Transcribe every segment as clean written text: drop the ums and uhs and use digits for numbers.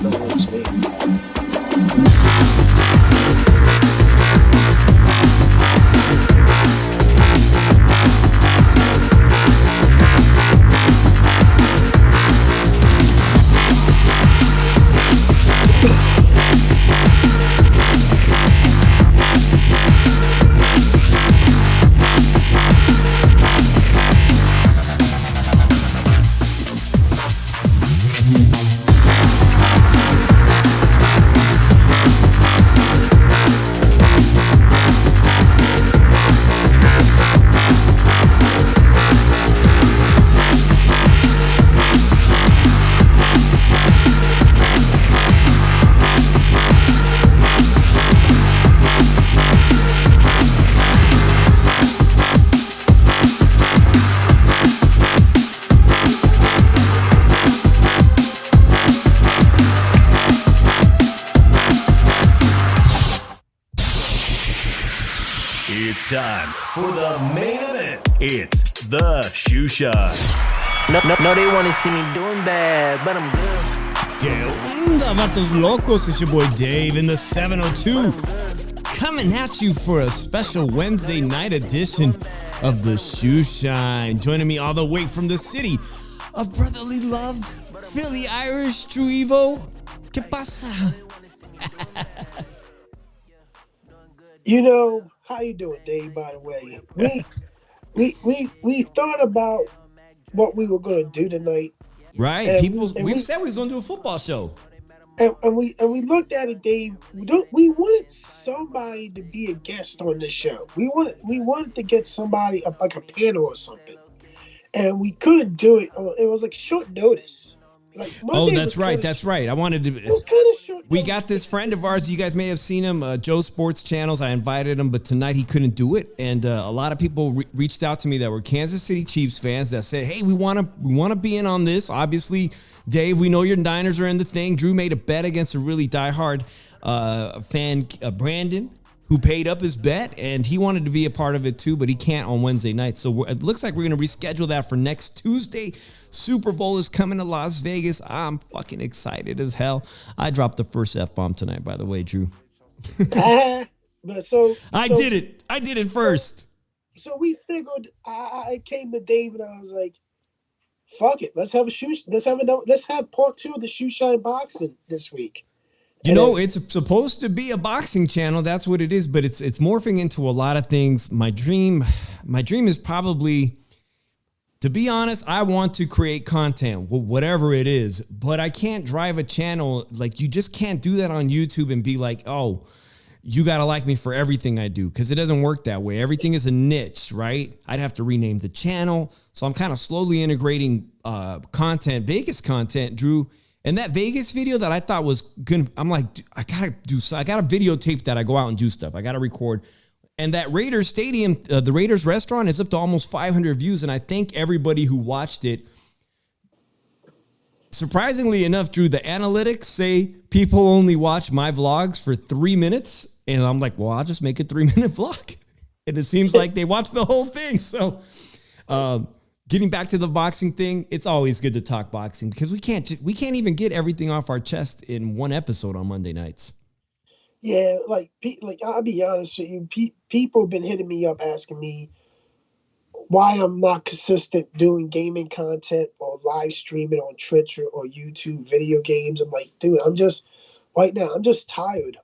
That works me. It's time for the main event. It's the Shoe Shine. No, they want to see me doing bad, but I'm good. ¿Qué onda, vatos locos? It's your boy Dave in the 702. Coming at you for a special Wednesday night edition of the Shoe Shine. Joining me all the way from the city of brotherly love, Philly Irish, True Evo. ¿Qué pasa? You know, how you doing, Dave, by the way? We thought about what we were going to do tonight. Right. And We've said we was going to do a football show. And we looked at it, Dave. We wanted somebody to be a guest on this show. We wanted to get somebody like a panel or something, and we couldn't do it. It was like short notice. Like Monday That's right. I wanted to. It was kind of short. We got this friend of ours. You guys may have seen him, Joe Sports Channels. I invited him, but tonight he couldn't do it. And a lot of people reached out to me that were Kansas City Chiefs fans that said, "Hey, we want to be in on this." Obviously, Dave, we know your Niners are in the thing. Drew made a bet against a really diehard fan, Brandon, who paid up his bet, and he wanted to be a part of it too, but he can't on Wednesday night. So it looks like we're going to reschedule that for next Tuesday. Super Bowl is coming to Las Vegas. I'm fucking excited as hell. I dropped the first F-bomb tonight, by the way, Drew. But I did it first. So we figured. I came to Dave and I was like, "Fuck it, let's have part 2 of the Shoe Shine boxing this week." You know, it's supposed to be a boxing channel. That's what it is, but it's morphing into a lot of things. My dream is probably, to be honest, I want to create content, whatever it is, but I can't drive a channel. Like, you just can't do that on YouTube and be like, oh, you got to like me for everything I do, because it doesn't work that way. Everything is a niche, right? I'd have to rename the channel. So I'm kind of slowly integrating content, Vegas content, Drew. And that Vegas video that I thought was good, I'm like, I got to videotape that. I go out and do stuff. I got to record. And that Raiders Stadium, the Raiders restaurant is up to almost 500 views. And I thank everybody who watched it. Surprisingly enough, Drew, the analytics say people only watch my vlogs for 3 minutes. And I'm like, well, I'll just make a 3-minute vlog. And it seems like they watch the whole thing. So, getting back to the boxing thing, it's always good to talk boxing because we can't even get everything off our chest in one episode on Monday nights. Yeah, like I'll be honest with you, people have been hitting me up asking me why I'm not consistent doing gaming content or live streaming on Twitch or YouTube video games. I'm like, dude, I'm just tired.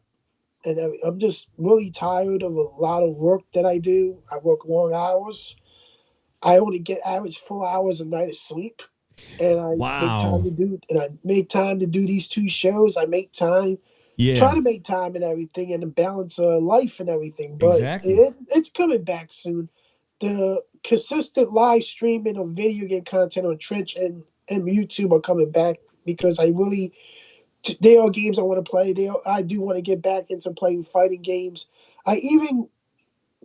And I'm just really tired of a lot of work that I do. I work long hours. I only get average 4 hours a night of sleep, and I make time to do these 2 shows. I make time, try to make time and everything, and to balance life and everything. But it's coming back soon. The consistent live streaming of video game content on Twitch and YouTube are coming back because they are games I want to play. I do want to get back into playing fighting games.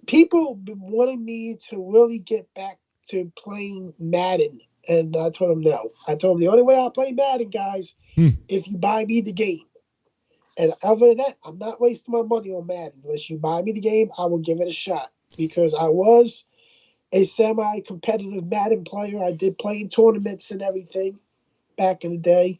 People been wanting me to really get back to playing Madden, and I told them no. I told them the only way I'll play Madden, guys, if you buy me the game. And other than that, I'm not wasting my money on Madden. Unless you buy me the game, I will give it a shot because I was a semi-competitive Madden player. I did play in tournaments and everything back in the day.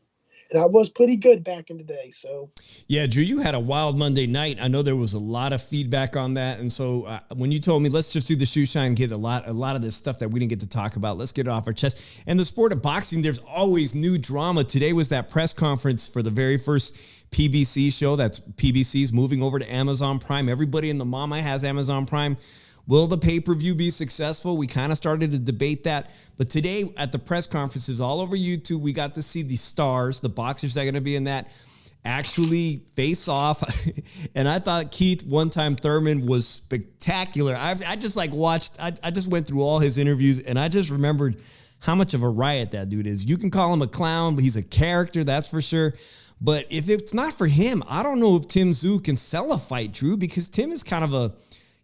and I was pretty good back in the day. So yeah, Drew, you had a wild Monday night. I know there was a lot of feedback on that, and so when you told me let's just do the shoe shine, get a lot of this stuff that we didn't get to talk about, let's get it off our chest. And the sport of boxing, there's always new drama. Today was that press conference for the very first PBC show. That's PBC's moving over to Amazon Prime. Everybody in the Mama has Amazon Prime. Will the pay-per-view be successful? We kind of started to debate that. But today at the press conferences all over YouTube, we got to see the stars, the boxers that are going to be in that, actually face off. And I thought Keith one-time Thurman was spectacular. I just like watched, I just went through all his interviews and I just remembered how much of a riot that dude is. You can call him a clown, but he's a character, that's for sure. But if it's not for him, I don't know if Tszyu can sell a fight, Drew, because Tim is kind of a,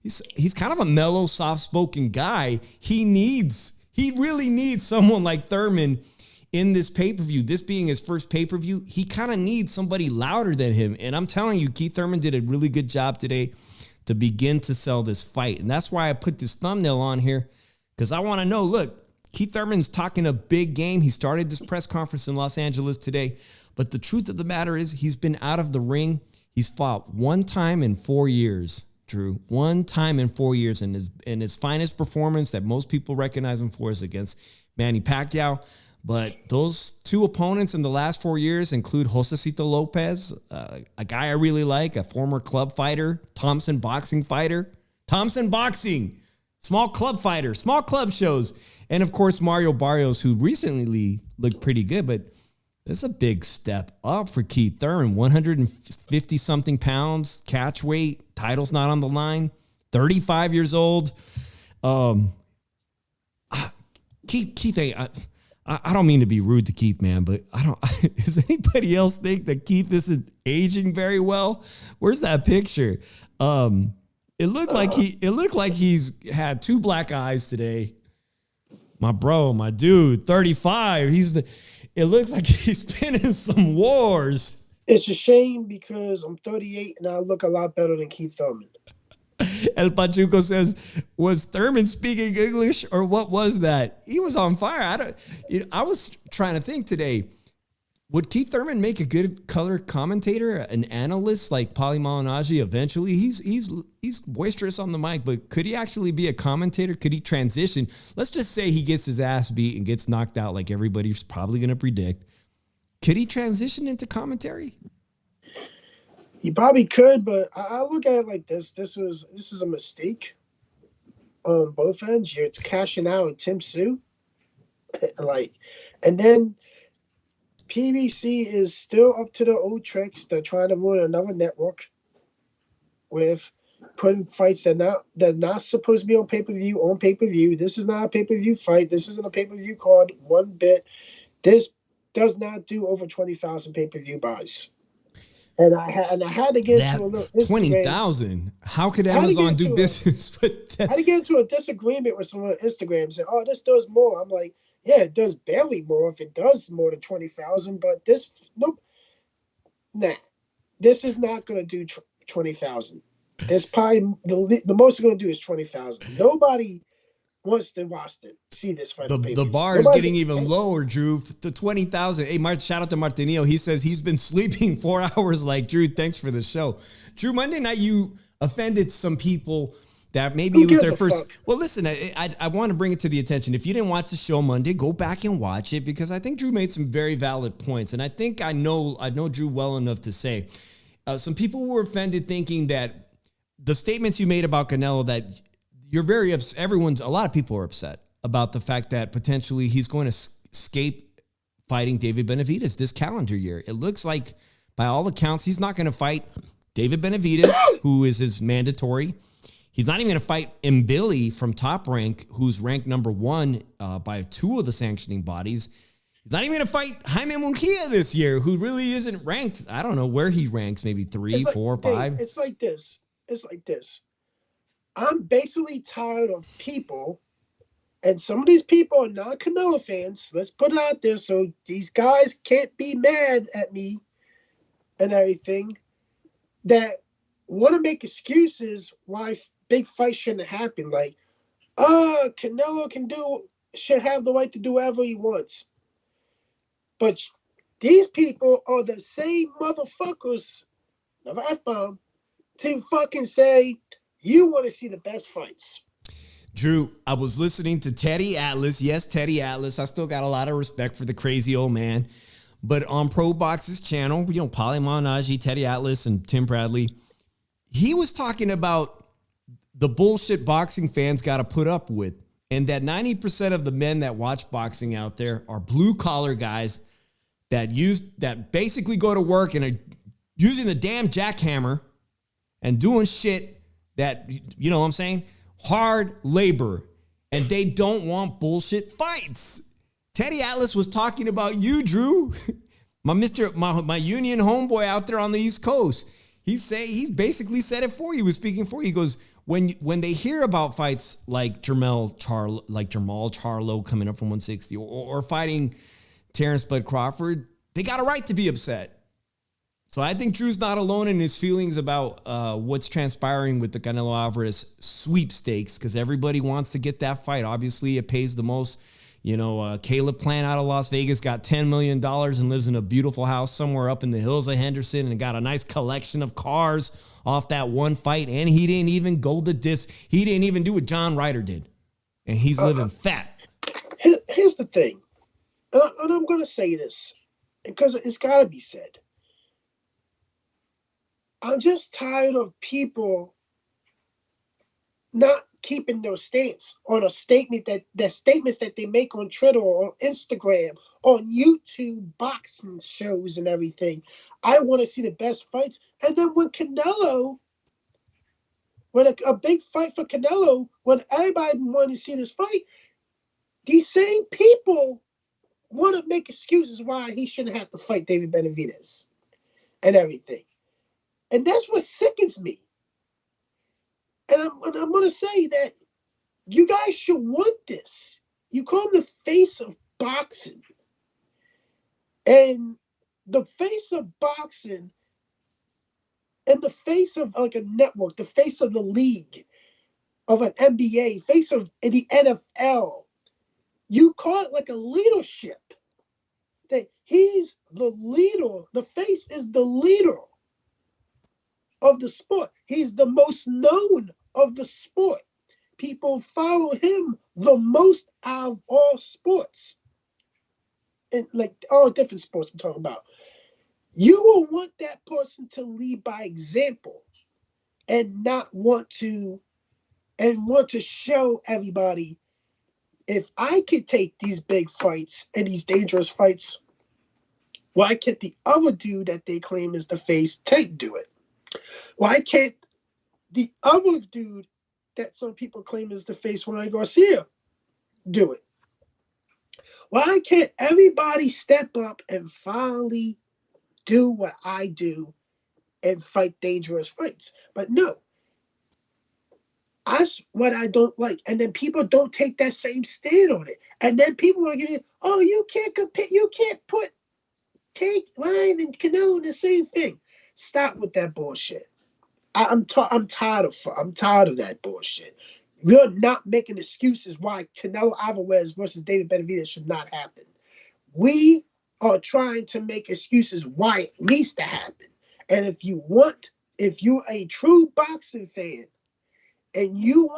he's kind of a mellow, soft-spoken guy. He really needs someone like Thurman in this pay-per-view. This being his first pay-per-view, he kind of needs somebody louder than him. And I'm telling you, Keith Thurman did a really good job today to begin to sell this fight. And that's why I put this thumbnail on here, because I want to know, look, Keith Thurman's talking a big game. He started this press conference in Los Angeles today. But the truth of the matter is he's been out of the ring. He's fought one time in 4 years, Drew. One time in 4 years. And his finest performance that most people recognize him for is against Manny Pacquiao. But those two opponents in the last 4 years include Josecito Lopez, a guy I really like, a former club fighter, Thompson boxing fighter. Thompson boxing, small club fighter, small club shows. And, of course, Mario Barrios, who recently looked pretty good, but it's a big step up for Keith Thurman. 150-something pounds, catch weight, title's not on the line, 35 years old. Keith, I don't mean to be rude to Keith, man, but does anybody else think that Keith isn't aging very well? Where's that picture? It looked like he's had two black eyes today. My bro, my dude, 35. It looks like he's been in some wars. It's a shame because I'm 38 and I look a lot better than Keith Thurman. El Pachuco says, was Thurman speaking English or what was that? He was on fire. I was trying to think today, would Keith Thurman make a good color commentator, an analyst like Paulie Malignaggi eventually? He's boisterous on the mic, but could he actually be a commentator? Could he transition? Let's just say he gets his ass beat and gets knocked out like everybody's probably going to predict. Could he transition into commentary? He probably could, but I look at it like this. This is a mistake on both ends. You're cashing out on Tszyu. And then PBC is still up to the old tricks. They're trying to ruin another network with putting fights that not supposed to be on pay-per-view. This is not a pay-per-view fight. This isn't a pay-per-view card one bit. This does not do over 20,000 pay-per-view buys. And I had to get into a little 20,000. How could Amazon do business with that? I had to get into a disagreement with someone on Instagram saying, "Oh, this does more." I'm like, "Yeah, it does barely more if it does more than 20,000." But this, nope, this is not going to do 20,000. This probably the most it's going to do is 20,000. Nobody wants to see this fight. The bar is getting even lower, Drew, to 20,000. Hey, shout out to Martinillo. He says he's been sleeping 4 hours. Like, Drew, thanks for the show. Drew, Monday night you offended some people that maybe it was their first. Fuck? Well, listen, I want to bring it to the attention. If you didn't watch the show Monday, go back and watch it because I think Drew made some very valid points, and I think I know Drew well enough to say some people were offended thinking that the statements you made about Canelo that. You're very upset. A lot of people are upset about the fact that potentially he's going to escape fighting David Benavidez this calendar year. It looks like, by all accounts, he's not going to fight David Benavidez, who is his mandatory. He's not even going to fight Mbili from Top Rank, who's ranked number 1 by 2 of the sanctioning bodies. He's not even going to fight Jaime Munguia this year, who really isn't ranked. I don't know where he ranks, maybe 3, 4, 5. It's like this. I'm basically tired of people, and some of these people are not Canelo fans. Let's put it out there so these guys can't be mad at me and everything, that want to make excuses why big fights shouldn't happen. Like, Canelo should have the right to do whatever he wants. But these people are the same motherfuckers, never F-bomb, to fucking say, you want to see the best fights. Drew, I was listening to Teddy Atlas. Yes, Teddy Atlas. I still got a lot of respect for the crazy old man. But on Pro Box's channel, Paulie Malignaggi, Teddy Atlas, and Tim Bradley, he was talking about the bullshit boxing fans got to put up with, and that 90% of the men that watch boxing out there are blue-collar guys that basically go to work and are using the damn jackhammer and doing shit that, you know what I'm saying? Hard labor, and they don't want bullshit fights. Teddy Atlas was talking about you, Drew, my union homeboy out there on the East Coast. He basically said it for you. He was speaking for you. He goes, when they hear about fights like Jamal Charlo coming up from 160 or fighting Terence Crawford, they got a right to be upset. So I think Drew's not alone in his feelings about what's transpiring with the Canelo Alvarez sweepstakes, because everybody wants to get that fight. Obviously, it pays the most. Caleb Plant out of Las Vegas got $10 million and lives in a beautiful house somewhere up in the hills of Henderson and got a nice collection of cars off that one fight. And he didn't even go the disc. He didn't even do what John Ryder did. And he's living fat. Here's the thing. And I'm going to say this because it's got to be said. I'm just tired of people not keeping their stance on a statement the statements that they make on Twitter or on Instagram, on YouTube boxing shows and everything. I want to see the best fights. And then when a big fight for Canelo, when everybody wanted to see this fight, these same people want to make excuses why he shouldn't have to fight David Benavidez and everything. And that's what sickens me. And I'm going to say that you guys should want this. You call him the face of boxing. And the face of boxing and the face of like a network, the face of the league, of an NBA, face of the NFL, you call it like a leadership. That he's the leader. The face is the leader of the sport. He's the most known of the sport. People follow him the most out of all sports. And like all different sports I'm talking about. You will want that person to lead by example and not want to show everybody, if I could take these big fights and these dangerous fights, why can't the other dude that they claim is the face do it? Why can't the other dude that some people claim is the face, Ryan Garcia, do it? Why can't everybody step up and finally do what I do and fight dangerous fights? But no. That's what I don't like. And then people don't take that same stand on it. And then people want to get in, oh, you can't compare, you can't take Ryan and Canelo in the same thing. Stop with that bullshit. I'm tired of that bullshit. We're not making excuses why Canelo Alvarez versus David Benavidez should not happen. We are trying to make excuses why it needs to happen. And if you're a true boxing fan and you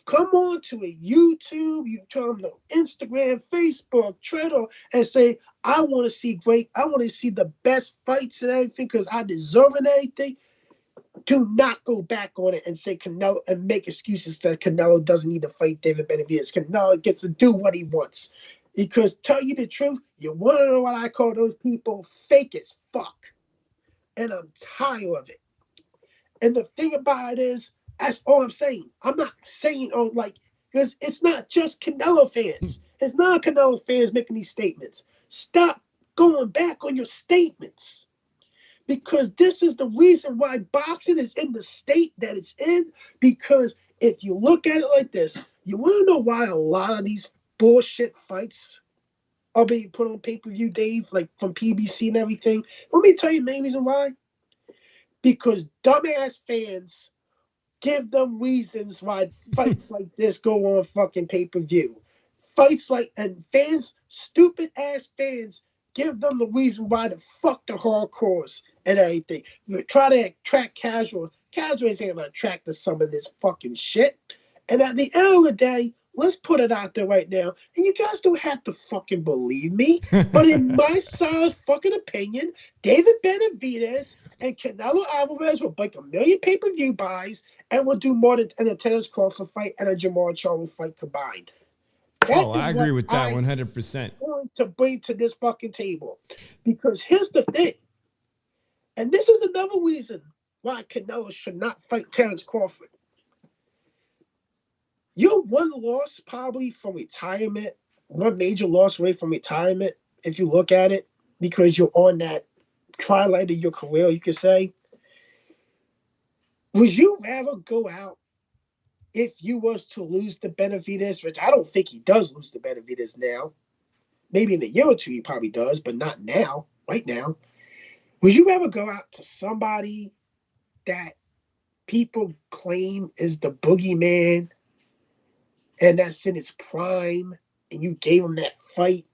come on to a YouTube, you turn on Instagram, Facebook, Twitter, and say, I want to see the best fights and everything because I deserve it and everything. Do not go back on it and say Canelo and make excuses that Canelo doesn't need to fight David Benavidez. Canelo gets to do what he wants. Because tell you the truth, you want to know what I call those people? Fake as fuck. And I'm tired of it. And the thing about it is, that's all I'm saying. I'm not saying because it's not just Canelo fans. It's not Canelo fans making these statements. Stop going back on your statements. Because this is the reason why boxing is in the state that it's in. Because if you look at it like this, you want to know why a lot of these bullshit fights are being put on pay-per-view, Dave, like from PBC and everything? Let me tell you the main reason why. Because dumbass fans give them reasons why fights like this go on fucking pay-per-view. fights like, and fans, stupid ass fans, give them the reason why to fuck the hardcores and everything. You try to attract casual. Casuals ain't gonna attract to some of this fucking shit. And at the end of the day, let's put it out there right now. And you guys don't have to fucking believe me. But in my solid fucking opinion, David Benavidez and Canelo Alvarez will break 1 million pay-per-view buys and will do more than a Terence Crawford fight and a Jamar Charlo fight combined. I agree with that 100%. Going to bring to this fucking table. Because here's the thing. And this is another reason why Canelo should not fight Terence Crawford. You're one loss probably from retirement, one major loss away from retirement, if you look at it, because you're on that twilight of your career, you could say. Would you rather go out if you was to lose the Benavidez, which I don't think he does lose the Benavidez now. Maybe in a year or two he probably does, but not now, right now. Would you rather go out to somebody that people claim is the boogeyman and that's in its prime, and you gave him that fight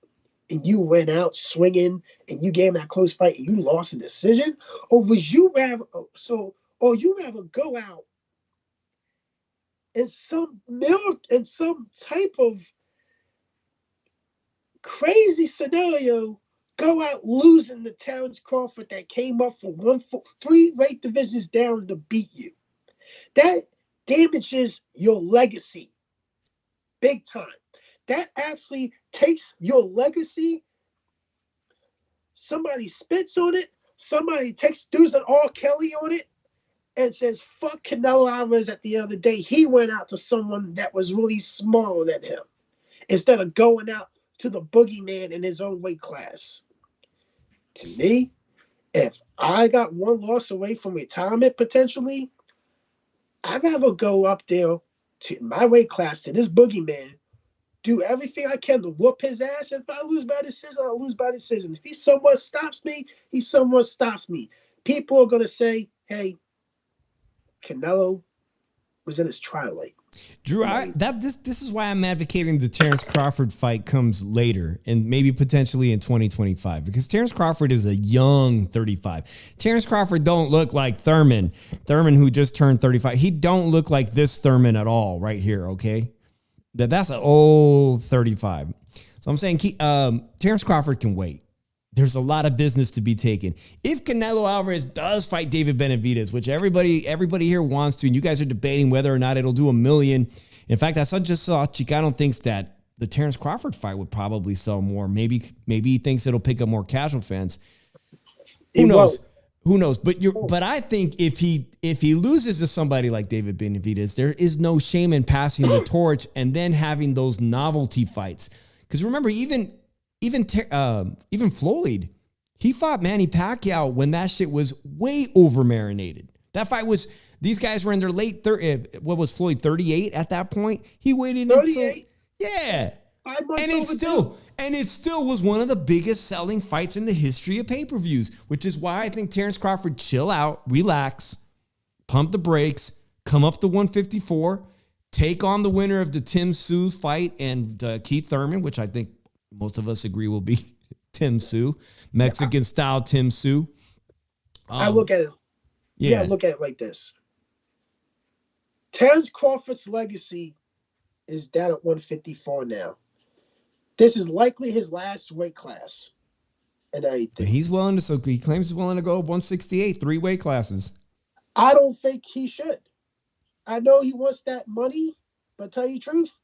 and you went out swinging and you gave him that close fight and you lost a decision? Or would you rather, you rather go out in some type of crazy scenario, go out losing to Terence Crawford that came up from 3 weight divisions down to beat you? That damages your legacy big time. That actually takes your legacy. Somebody spits on it. Somebody does an R. Kelly on it and says, fuck Canelo Alvarez. At the end of the day, he went out to someone that was really smaller than him instead of going out to the boogeyman in his own weight class. To me, if I got one loss away from retirement potentially, I'd rather go up there to my weight class, to this boogeyman, do everything I can to whoop his ass. If I lose by decision, I'll lose by decision. If he somewhat stops me, he somewhat stops me. People are going to say, hey, Canelo was in his twilight. Drew, this is why I'm advocating the Terence Crawford fight comes later and maybe potentially in 2025, because Terence Crawford is a young 35. Terence Crawford don't look like Thurman, who just turned 35. He don't look like this Thurman at all right here, okay? That's an old 35. So I'm saying Terence Crawford can wait. There's a lot of business to be taken. If Canelo Alvarez does fight David Benavidez, which everybody here wants to, and you guys are debating whether or not it'll do 1 million. In fact, I just saw Chicano thinks that the Terence Crawford fight would probably sell more. Maybe he thinks it'll pick up more casual fans. Who knows? Who knows? But I think if he loses to somebody like David Benavidez, there is no shame in passing the torch and then having those novelty fights. Because remember, even Floyd, he fought Manny Pacquiao when that shit was way over marinated. That fight was, these guys were in their late 30s. What was Floyd, 38 at that point? He waited 38. Yeah. 5 months And it still was one of the biggest selling fights in the history of pay-per-views, which is why I think Terence Crawford, chill out, relax, pump the brakes, come up to 154, take on the winner of the Tszyu fight and Keith Thurman, which I think most of us agree will be Tszyu, Mexican-style Tszyu. I look at it. Yeah, look at it like this. Terence Crawford's legacy is down at 154 now. This is likely his last weight class. And everything. He claims he's willing to go 168, 3 weight classes. I don't think he should. I know he wants that money, but tell you the truth,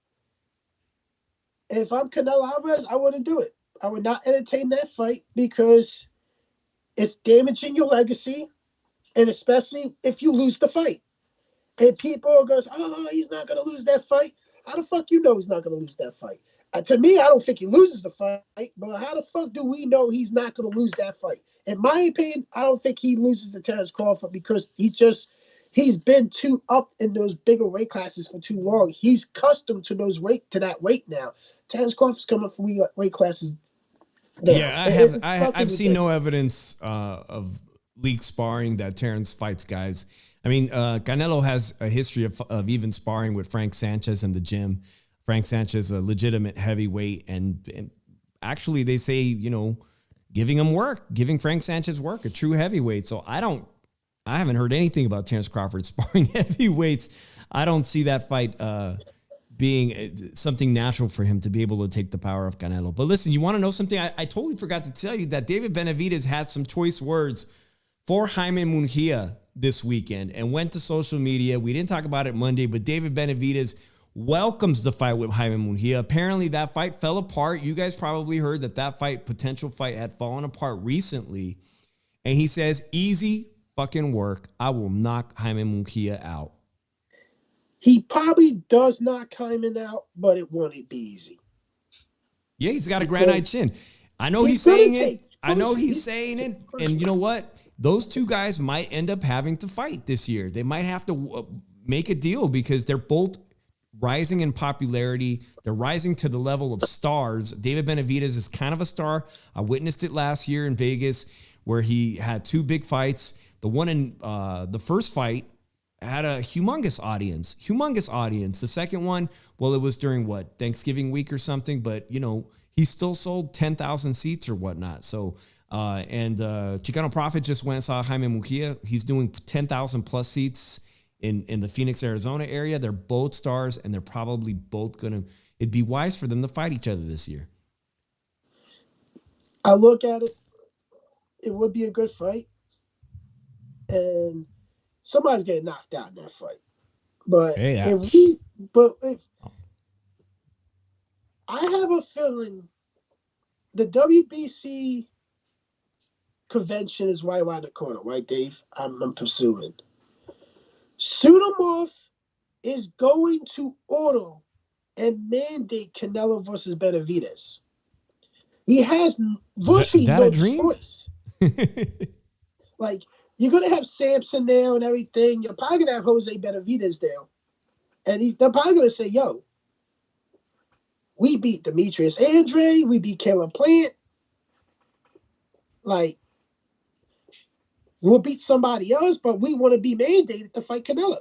if I'm Canelo Alvarez, I wouldn't do it. I would not entertain that fight because it's damaging your legacy, and especially if you lose the fight. And people are going, oh, he's not going to lose that fight. How the fuck you know he's not going to lose that fight? To me, I don't think he loses the fight, but how the fuck do we know he's not going to lose that fight? In my opinion, I don't think he loses to Terence Crawford because he's been too up in those bigger weight classes for too long. He's accustomed to that weight now. Terence Crawford's coming from weight classes now. Yeah, I've seen no evidence of league sparring that Terence fights guys. I mean, Canelo has a history of even sparring with Frank Sanchez in the gym. Frank Sanchez a legitimate heavyweight, and actually they say, giving Frank Sanchez work, a true heavyweight. So I haven't heard anything about Terence Crawford sparring heavyweights. I don't see that fight being something natural for him to be able to take the power of Canelo. But listen, you want to know something? I totally forgot to tell you that David Benavidez had some choice words for Jaime Munguia this weekend and went to social media. We didn't talk about it Monday, but David Benavidez welcomes the fight with Jaime Munguia. Apparently that fight fell apart. You guys probably heard that potential fight had fallen apart recently. And he says, easy fucking work. I will knock Jaime Munguia out. He probably does knock Hyman out, but it won't be easy. Yeah, he's got a granite chin. I know he's saying it. I know he's saying it. And you know what? Those two guys might end up having to fight this year. They might have to make a deal because they're both rising in popularity. They're rising to the level of stars. David Benavidez is kind of a star. I witnessed it last year in Vegas where he had two big fights. The one in the first fight had a humongous audience. The second one, well, it was during Thanksgiving week or something, but he still sold 10,000 seats or whatnot. So, Chicano Prophet just went and saw Jaime Munguia. He's doing 10,000 plus seats in the Phoenix, Arizona area. They're both stars, and they're probably both it'd be wise for them to fight each other this year. I look at it, it would be a good fight. And somebody's getting knocked out in that fight. But if I have a feeling the WBC convention is right around the corner, right, Dave? I'm pursuing. Sudamov is going to order and mandate Canelo versus Benavidez. He has virtually no choice. Like, you're going to have Sampson there and everything. You're probably going to have Jose Benavidez there. And they're probably going to say, yo, we beat Demetrius Andre. We beat Caleb Plant. Like, we'll beat somebody else, but we want to be mandated to fight Canelo.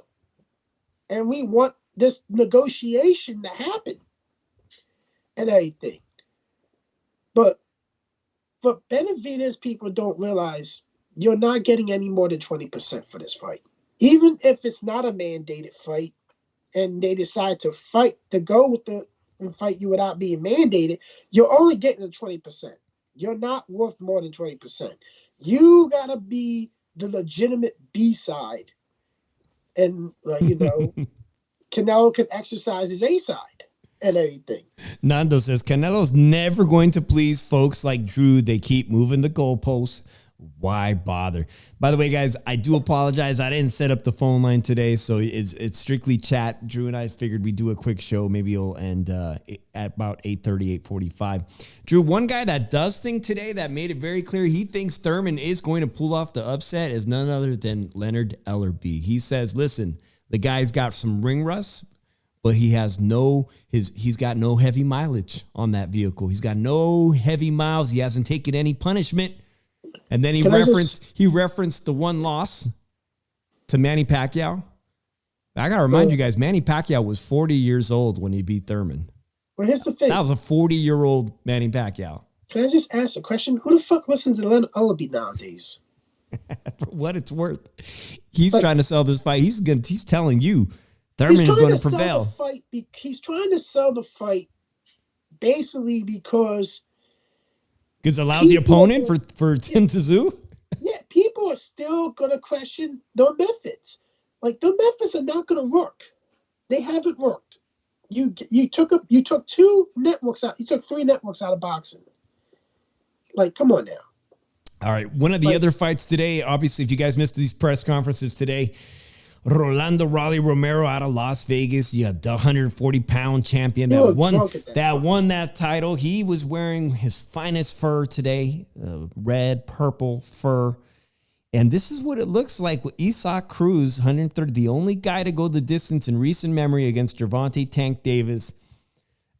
And we want this negotiation to happen and everything. But for Benavidez, people don't realize you're not getting any more than 20% for this fight. Even if it's not a mandated fight and they decide to go with the fight you without being mandated, you're only getting the 20%. You're not worth more than 20%. You got to be the legitimate B-side. And, Canelo can exercise his A-side and everything. Nando says, Canelo's never going to please folks like Drew. They keep moving the goalposts. Why bother? By the way, guys, I do apologize. I didn't set up the phone line today, so it's strictly chat. Drew and I figured we'd do a quick show. Maybe it'll end at about 8:30, 8:45. Drew, one guy that does think today that made it very clear he thinks Thurman is going to pull off the upset is none other than Leonard Ellerbe. He says, listen, the guy's got some ring rust, but he has he's got no heavy mileage on that vehicle. He's got no heavy miles. He hasn't taken any punishment. And then he referenced the one loss to Manny Pacquiao. I got to remind you guys, Manny Pacquiao was 40 years old when he beat Thurman. Well, here's the thing. That was a 40-year-old Manny Pacquiao. Can I just ask a question? Who the fuck listens to Leonard Ellerbe nowadays? For what it's worth. He's trying to sell this fight. He's telling you Thurman is going to prevail. He's trying to sell the fight basically because a lousy opponent for Tim Tszyu? Yeah, people are still going to question the methods. Like, the methods are not going to work. They haven't worked. You took two networks out. You took three networks out of boxing. Like, come on now. All right. One of the other fights today, obviously, if you guys missed these press conferences today, Rolando Romero out of Las Vegas. You have the 140-pound champion that won that title. He was wearing his finest fur today, red, purple fur. And this is what it looks like with Isaac Cruz, 130, the only guy to go the distance in recent memory against Gervonta Tank Davis.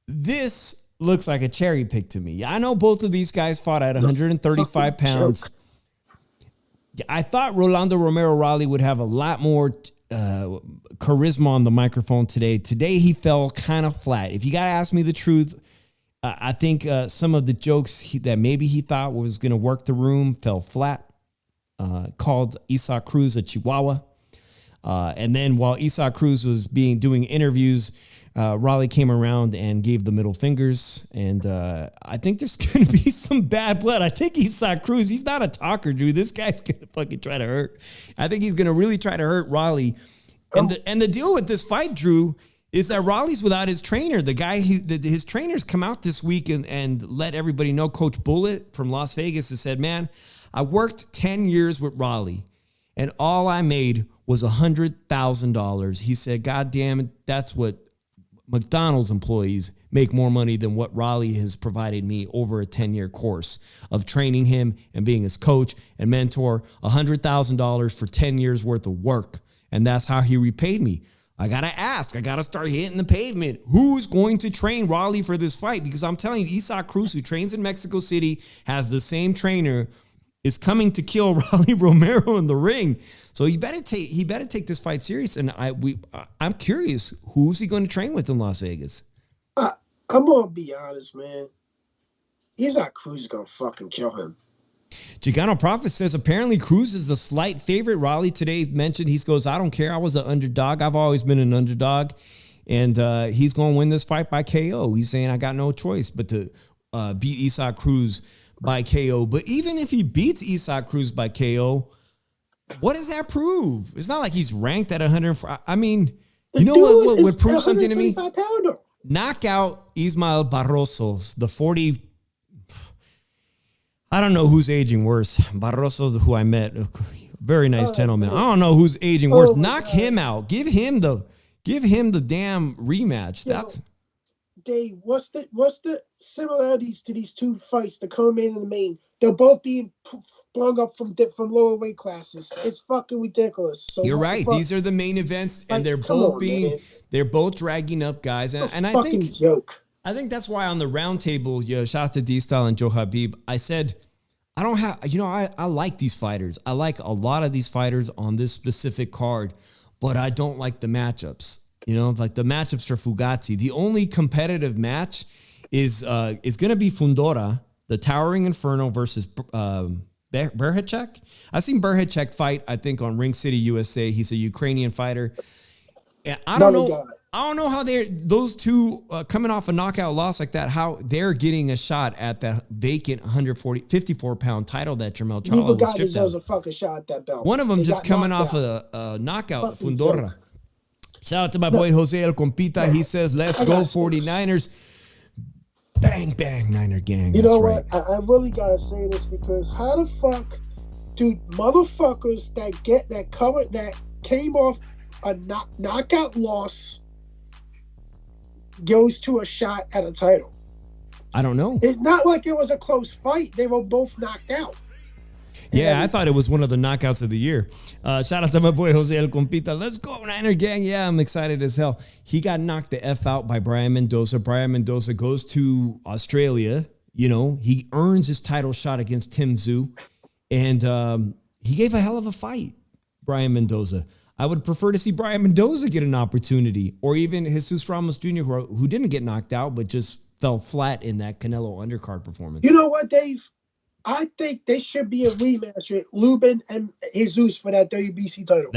This looks like a cherry pick to me. I know both of these guys fought at 135 pounds. I thought Rolando Romero Raleigh would have a lot more charisma on the microphone today. Today he fell kind of flat. If you got to ask me the truth, I think some of the jokes that maybe he thought was going to work the room fell flat. Called Tszyu Cruz a chihuahua. And then while Tszyu Cruz was doing interviews, Raleigh came around and gave the middle fingers. And I think there's going to be some bad blood. I think Tszyu Cruz, he's not a talker, Drew. This guy's going to fucking try to hurt. I think he's going to really try to hurt Raleigh. And the deal with this fight, Drew, is that Raleigh's without his trainer. The guy, his trainers come out this week and let everybody know. Coach Bullet from Las Vegas has said, man, I worked 10 years with Raleigh, and all I made was $100,000. He said, God damn it, that's what McDonald's employees make more money than what Raleigh has provided me over a 10-year course of training him and being his coach and mentor. $100,000 for 10 years worth of work, and that's how he repaid me. I got to ask. I got to start hitting the pavement. Who's going to train Raleigh for this fight? Because I'm telling you, Tszyu Cruz, who trains in Mexico City, has the same trainer, is coming to kill Raleigh Romero in the ring. So he better take this fight serious. And I'm curious, who's he going to train with in Las Vegas? I'm going to be honest, man. Tszyu Cruz is going to fucking kill him. Chicano Prophet says apparently Cruz is the slight favorite. Raleigh today mentioned, he goes, I don't care. I was an underdog. I've always been an underdog. And he's going to win this fight by KO. He's saying, I got no choice but to beat Tszyu Cruz by KO. But even if he beats Tszyu Cruz by KO, what does that prove? It's not like he's ranked at 104. I mean, you know what would prove something to me? Pounder. Knockout Ismael Barroso, the 40. I don't know who's aging worse. Barroso, who I met, very nice gentleman. I don't know who's aging worse. Knock him out. Give him the damn rematch. That's Dave, what's the similarities to these two fights, the co-main and the main? They're both being flung up from lower weight classes. It's fucking ridiculous. So you're right. These are the main events, and they're both dragging up guys. And I think joke. I think that's why on the round table, shout out to D-Style and Joe Habib, I said, I don't have, I like these fighters. I like a lot of these fighters on this specific card, but I don't like the matchups. Like the matchups for Fugazi. The only competitive match is going to be Fundora, the Towering Inferno versus Berhacek. I've seen Berhacek fight, I think, on Ring City, USA. He's a Ukrainian fighter. And I don't know how those two coming off a knockout loss like that, how they're getting a shot at that vacant 54-pound title that Jermell Charlo was stripped deserves a fucking shot at that belt. One of them just coming off a knockout, Fundora. Joke. Shout out to my boy Jose El Compita. He says, let's go 49ers. Bang, bang, Niner gang. You know what? Right. I really got to say this because how the fuck do motherfuckers that came off a knockout loss goes to a shot at a title? I don't know. It's not like it was a close fight. They were both knocked out. Yeah, I thought it was one of the knockouts of the year. Shout out to my boy Jose El Compita. Let's go, Niner gang. Yeah, I'm excited as hell. He got knocked the F out by Brian Mendoza. Brian Mendoza goes to Australia. He earns his title shot against Tim Tszyu. And he gave a hell of a fight, Brian Mendoza. I would prefer to see Brian Mendoza get an opportunity, or even Jesus Ramos Jr., who didn't get knocked out, but just fell flat in that Canelo undercard performance. You know what, Dave? I think there should be a rematch with Lubin and Jesus for that WBC title.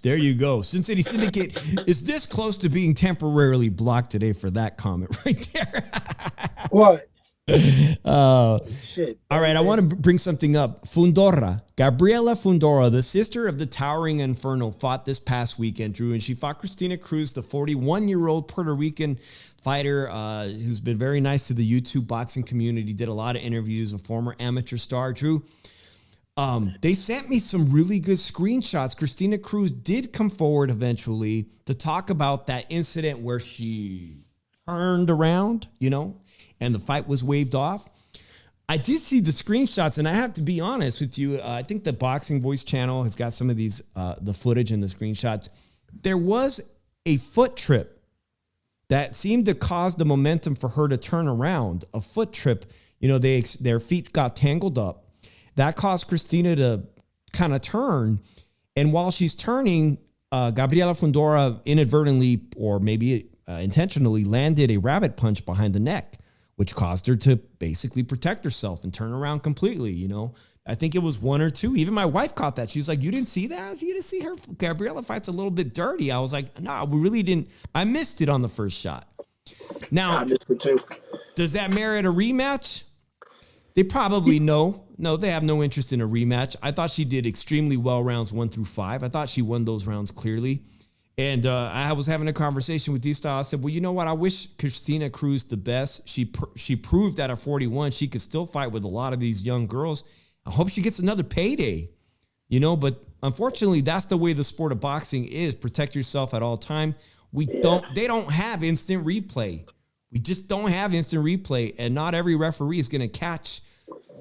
There you go. Sin City Syndicate is this close to being temporarily blocked today for that comment right there. What? Shit. All right, I want to bring something up. Gabriela Fundora, the sister of the Towering Inferno, fought this past weekend, Drew, and she fought Christina Cruz, the 41-year-old Puerto Rican fighter who's been very nice to the YouTube boxing community, did a lot of interviews, a former amateur star, Drew. They sent me some really good screenshots. Christina Cruz did come forward eventually to talk about that incident where she turned around, and the fight was waved off. I did see the screenshots, and I have to be honest with you. I think the Boxing Voice channel has got some of these, the footage and the screenshots. There was a foot trip that seemed to cause the momentum for her to turn around. A foot trip, their feet got tangled up. That caused Christina to kind of turn. And while she's turning, Gabriela Fundora inadvertently or maybe intentionally landed a rabbit punch behind the neck, which caused her to basically protect herself and turn around completely. You know, I think it was 1 or 2. Even my wife caught that. She was like, "You didn't see that? You didn't see her? Gabriela fight's a little bit dirty." I was like, "No, we really didn't. I missed it on the first shot." Now, I missed it too. Does that merit a rematch? They probably no. No, they have no interest in a rematch. I thought she did extremely well rounds 1 through 5. I thought she won those rounds clearly. And I was having a conversation with D-Style. I said, well, you know what? I wish Christina Cruz the best. She proved that at 41 she could still fight with a lot of these young girls. I hope she gets another payday, you know. But unfortunately, that's the way the sport of boxing is. Protect yourself at all time. They don't have instant replay. We just don't have instant replay, and not every referee is going to catch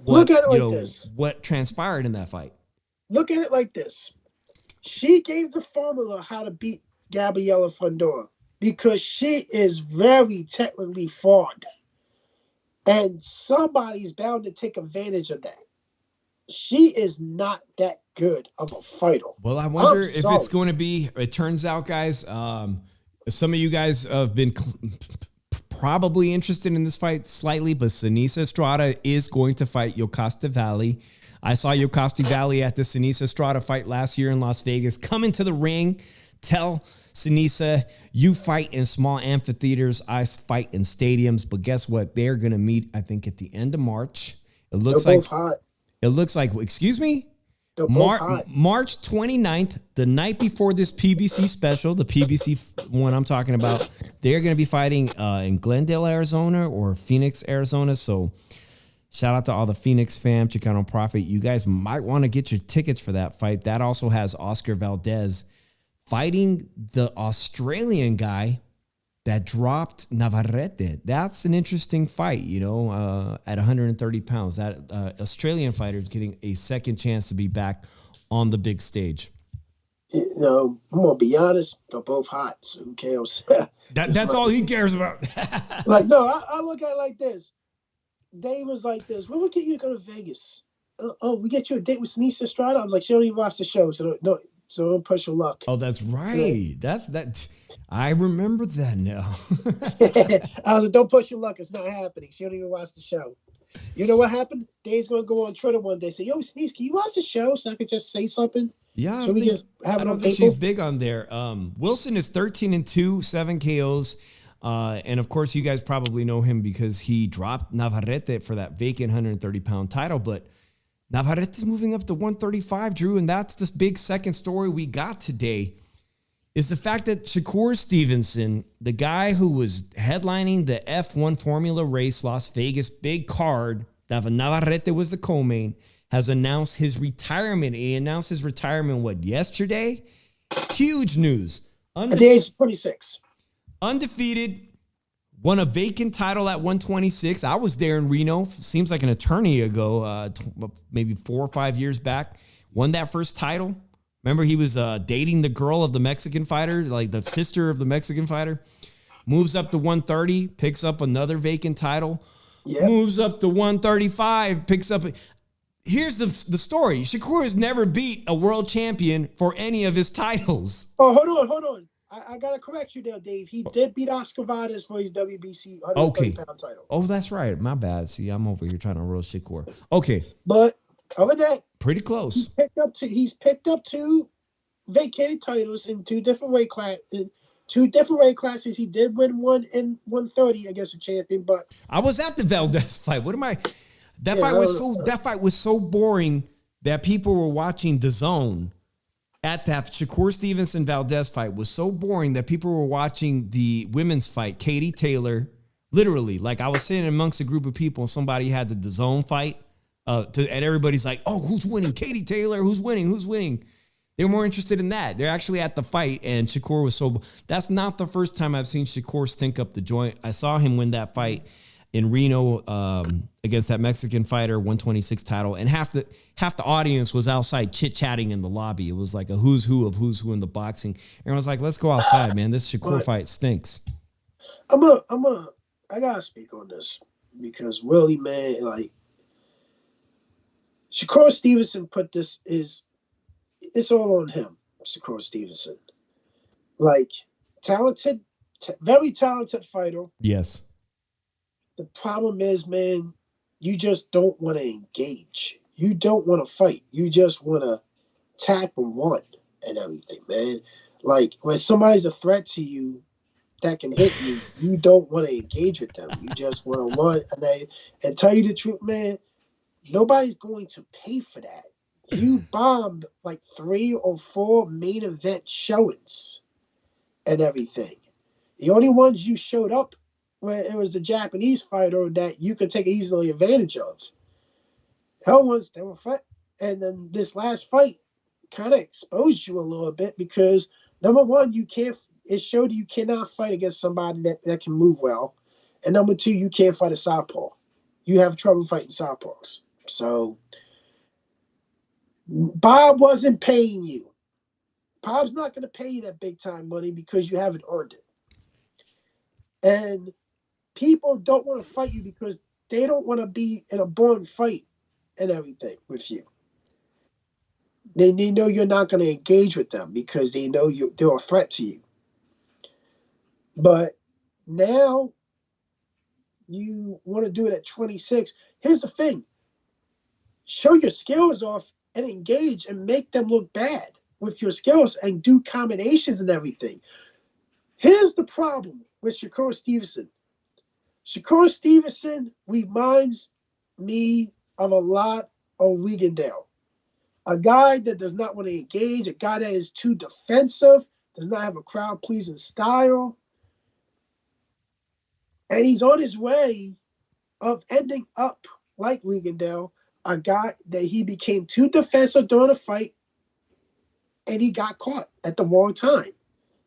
what transpired in that fight. Look at it like this. She gave the formula how to beat Gabriela Fundora because she is very technically flawed. And somebody's bound to take advantage of that. She is not that good of a fighter. Well, I wonder if it's going to be, it turns out, guys, some of you guys have been probably interested in this fight slightly, but Sinisa Estrada is going to fight Yocosta Valley. I saw Yocosta Valley at the Sinisa Estrada fight last year in Las Vegas. Come into the ring, tell Sinisa, you fight in small amphitheaters, I fight in stadiums. But guess what? They're going to meet, I think, at the end of March. It looks They're both hot. It looks like, excuse me? They're both hot. March 29th, the night before this PBC special, the PBC one I'm talking about, they're going to be fighting in Glendale, Arizona or Phoenix, Arizona. So shout out to all the Phoenix fam, Chicano Prophet. You guys might want to get your tickets for that fight. That also has Oscar Valdez fighting the Australian guy that dropped Navarrete. That's an interesting fight, you know, at 130 pounds. That Australian fighter is getting a second chance to be back on the big stage. You know, I'm going to be honest, they're both hot, so who cares? That's all he cares about. Like, no, I look at it like this. Dave was like this, we'll get you to go to Vegas. We get you a date with Sinisa Estrada? I was like, she don't even watch the show, so don't push your luck. Oh, that's right. Yeah. That. I remember that now. I was like, don't push your luck. It's not happening. She don't even watch the show. You know what happened? Dave's going to go on Twitter one day and say, yo, Sneeze, can you watch the show so I could just say something? Yeah. So we just have I don't think she's big on there. Wilson is 13-2, 7 KOs. And of course, you guys probably know him because he dropped Navarrete for that vacant 130-pound title. But Navarrete is moving up to 135, Drew, and that's this big second story we got today, is the fact that Shakur Stevenson, the guy who was headlining the F1 Formula race, Las Vegas, big card, that Navarrete was the co-main, has announced his retirement. He announced his retirement, yesterday? Huge news. At the age of 26. Undefeated, won a vacant title at 126. I was there in Reno. Seems like an eternity ago, maybe 4 or 5 years back. Won that first title. Remember, he was dating the girl of the Mexican fighter, like the sister of the Mexican fighter. Moves up to 130, picks up another vacant title. Yep. Moves up to 135, picks up. Here's the story. Shakur has never beat a world champion for any of his titles. Oh, hold on. I got to correct you there, Dave. He did beat Oscar Valdez for his WBC 130-pound title. Oh, that's right. My bad. See, I'm over here trying to roast Shakur. Okay. But other than that, pretty close. He's picked up two vacated titles in two different weight classes. He did win one in 130 against a champion, but I was at the Valdez fight. That fight was so boring that people were watching DAZN. At that Shakur Stevenson Valdez fight was so boring that people were watching the women's fight, Katie Taylor, literally. Like I was sitting amongst a group of people and somebody had the DAZN fight. And everybody's like, oh, who's winning? Katie Taylor, who's winning? They were more interested in that. They're actually at the fight, and Shakur was so... That's not the first time I've seen Shakur stink up the joint. I saw him win that fight in Reno against that Mexican fighter, 126 title, and half the audience was outside chit-chatting in the lobby. It was like a who's who in the boxing. And I was like, let's go outside, man. This Shakur fight stinks. I gotta speak on this because Willie, man, like... Shakur Stevenson it's all on him, Shakur Stevenson. Like, talented, very talented fighter. Yes. The problem is, man, you just don't want to engage. You don't want to fight. You just want to tap and run and everything, man. Like, when somebody's a threat to you that can hit you, you don't want to engage with them. You just want to run. And tell you the truth, man, nobody's going to pay for that. You bombed like 3 or 4 main event showings and everything. The only ones you showed up where it was the Japanese fighter that you could take easily advantage of. Hell ones, they were fat. And then this last fight kind of exposed you a little bit because, number one, it showed you cannot fight against somebody that can move well. And number two, you can't fight a southpaw. You have trouble fighting southpaws. So Bob wasn't paying you. Bob's not going to pay you that big time money because you haven't earned it. And people don't want to fight you because they don't want to be in a born fight and everything with you. They know you're not going to engage with them because they know they're a threat to you. But now you want to do it at 26. Here's the thing. Show your skills off and engage and make them look bad with your skills and do combinations and everything. Here's the problem with Shakur Stevenson. Shakur Stevenson reminds me of a lot of Regendale. A guy that does not want to engage, a guy that is too defensive, does not have a crowd-pleasing style. And he's on his way of ending up like Regendale, a guy that he became too defensive during a fight, and he got caught at the wrong time,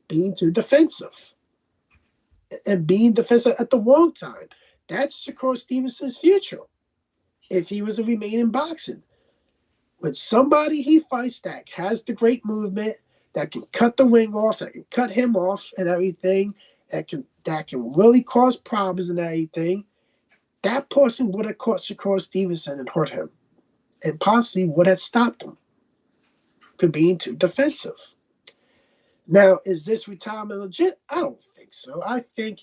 being too defensive. And being defensive at the wrong time. That's Shakur Stevenson's future if he was to remain in boxing. With somebody he fights that has the great movement, that can cut the ring off, that can cut him off and everything, that can really cause problems and everything, that person would have caught Shakur Stevenson and hurt him. And possibly would have stopped him for being too defensive. Now, is this retirement legit? I don't think so. I think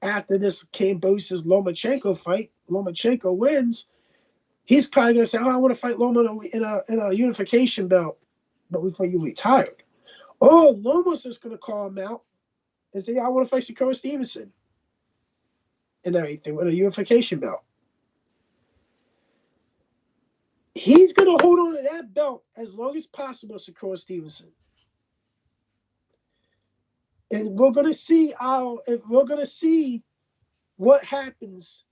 after this Lomachenko fight, Lomachenko wins, he's probably going to say, I want to fight Loma in a unification belt, but before you retired. Or Loma's just going to call him out and say, I want to fight Shakur Stevenson and everything with a unification belt. He's going to hold on to that belt as long as possible, Shakur Stevenson. And we're going to see what happens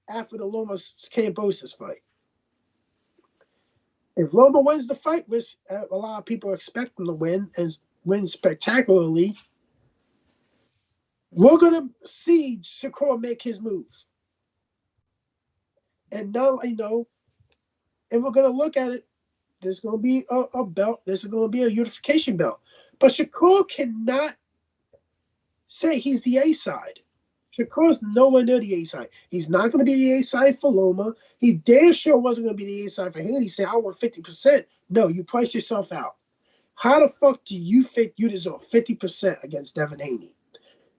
after the Lomas Kambosos fight. If Loma wins the fight, which a lot of people expect him to win and win spectacularly, we're going to see Shakur make his move. And now, and we're going to look at it. There's going to be a belt. There's going to be a unification belt. But Shakur cannot say he's the A side. Shakur's nowhere near the A side. He's not going to be the A side for Loma. He damn sure wasn't going to be the A side for Haney. Say, I want 50%. No, you price yourself out. How the fuck do you think you deserve 50% against Devin Haney?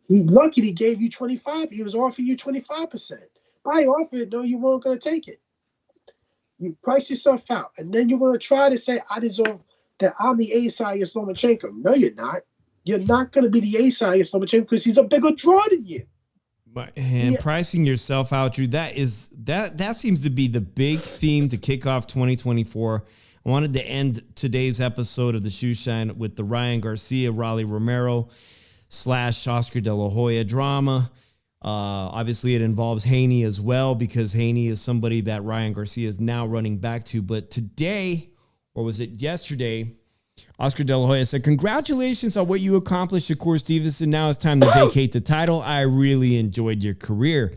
He lucky he gave you 25. He was offering you 25%. By offer, no, you weren't going to take it. You price yourself out, and then you're going to try to say, I deserve that I'm the A side against Lomachenko. No, you're not. You're not going to be the A side against Lomachenko because he's a bigger draw than you. Pricing yourself out, Drew, that seems to be the big theme to kick off 2024. I wanted to end today's episode of the Shoe Shine with the Ryan Garcia, Raleigh Romero / Oscar De La Hoya drama. Obviously, it involves Haney as well because Haney is somebody that Ryan Garcia is now running back to. But today, or was it yesterday, Oscar De La Hoya said, congratulations on what you accomplished, Shakur Stevenson. Now it's time to vacate the title. I really enjoyed your career.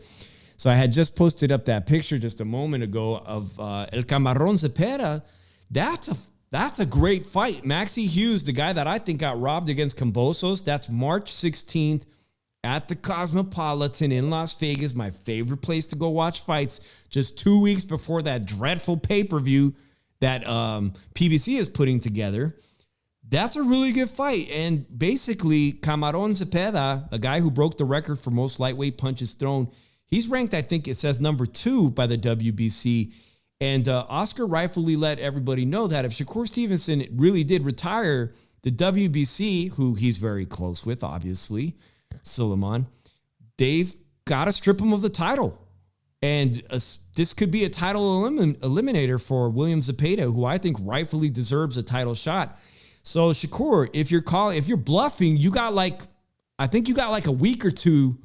So I had just posted up that picture just a moment ago of El Camarón Cepeda. That's a great fight. Maxie Hughes, the guy that I think got robbed against Kambosos. That's March 16th. At the Cosmopolitan in Las Vegas, my favorite place to go watch fights, just 2 weeks before that dreadful pay-per-view that PBC is putting together. That's a really good fight. And basically, Camarón Zepeda, a guy who broke the record for most lightweight punches thrown, he's ranked, I think it says, number 2 by the WBC. And Oscar rightfully let everybody know that if Shakur Stevenson really did retire, the WBC, who he's very close with, obviously, Suleiman, they've got to strip him of the title. And this could be a title eliminator for William Zepeda, who I think rightfully deserves a title shot. So Shakur, if you're bluffing, I think you got like a week or two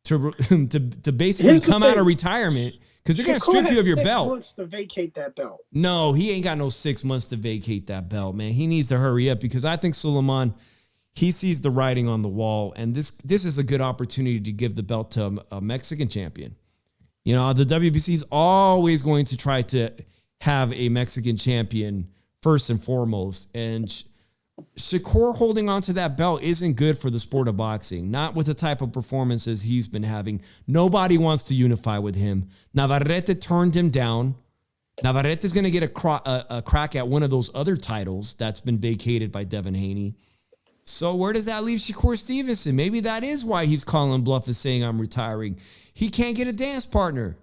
to basically come out of retirement, because they're going to strip you of your belt. 6 months to vacate that belt. No, he ain't got no 6 months to vacate that belt, man. He needs to hurry up, because I think Suleiman, he sees the writing on the wall, and this is a good opportunity to give the belt to a Mexican champion. You know, the WBC is always going to try to have a Mexican champion first and foremost, and Shakur holding on to that belt isn't good for the sport of boxing, not with the type of performances he's been having. Nobody wants to unify with him. Navarrete turned him down. Navarrete is going to get a crack at one of those other titles that's been vacated by Devin Haney. So where does that leave Shakur Stevenson? Maybe that is why he's calling bluff and saying, I'm retiring. He can't get a dance partner.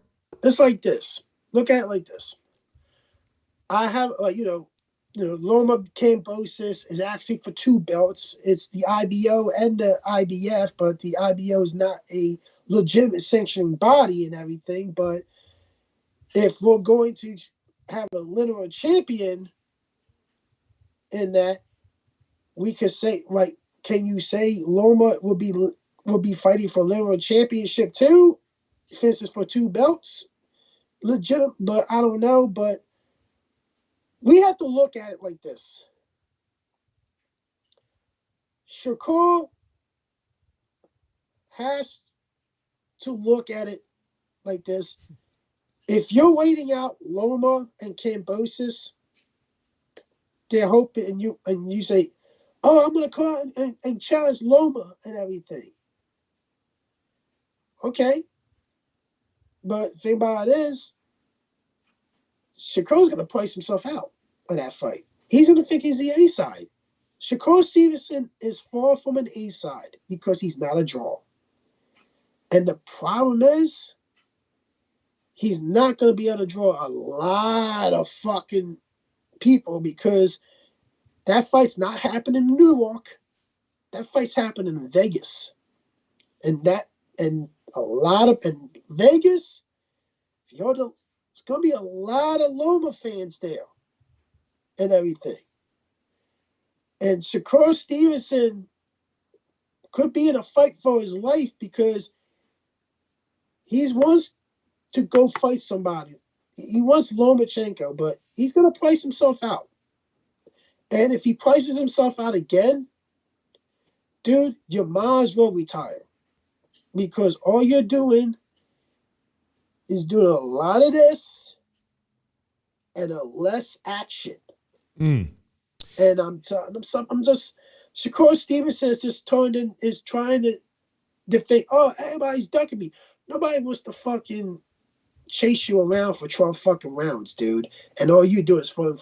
It's like this. Look at it like this. I have, Loma Cambosis is actually for 2 belts. It's the IBO and the IBF, but the IBO is not a legitimate sanctioning body and everything. But if we're going to have a lineal champion in that, we could say, like, can you say Loma will be fighting for lineal championship too? For instance, for 2 belts? Legitimate, but I don't know. But we have to look at it like this. Shakur has to look at it like this. If you're waiting out Loma and Cambosis, they're hoping, and you say, oh, I'm going to come out and challenge Loma and everything. Okay. But the thing about it is, Shakur's going to price himself out of that fight. He's going to think he's the A-side. Shakur Stevenson is far from an A-side because he's not a draw. And the problem is, he's not going to be able to draw a lot of fucking people, because that fight's not happening in New York. That fight's happening in Vegas. And Vegas, it's going to be a lot of Loma fans there and everything. And Shakur Stevenson could be in a fight for his life, because he wants to go fight somebody. He wants Lomachenko, but he's going to price himself out. And if he prices himself out again, dude, you might as well retire. Because all you're doing is doing a lot of this and a less action. And Shakur Stevenson is just trying to defend. Oh, everybody's ducking me. Nobody wants to fucking chase you around for 12 fucking rounds, dude. And all you do is for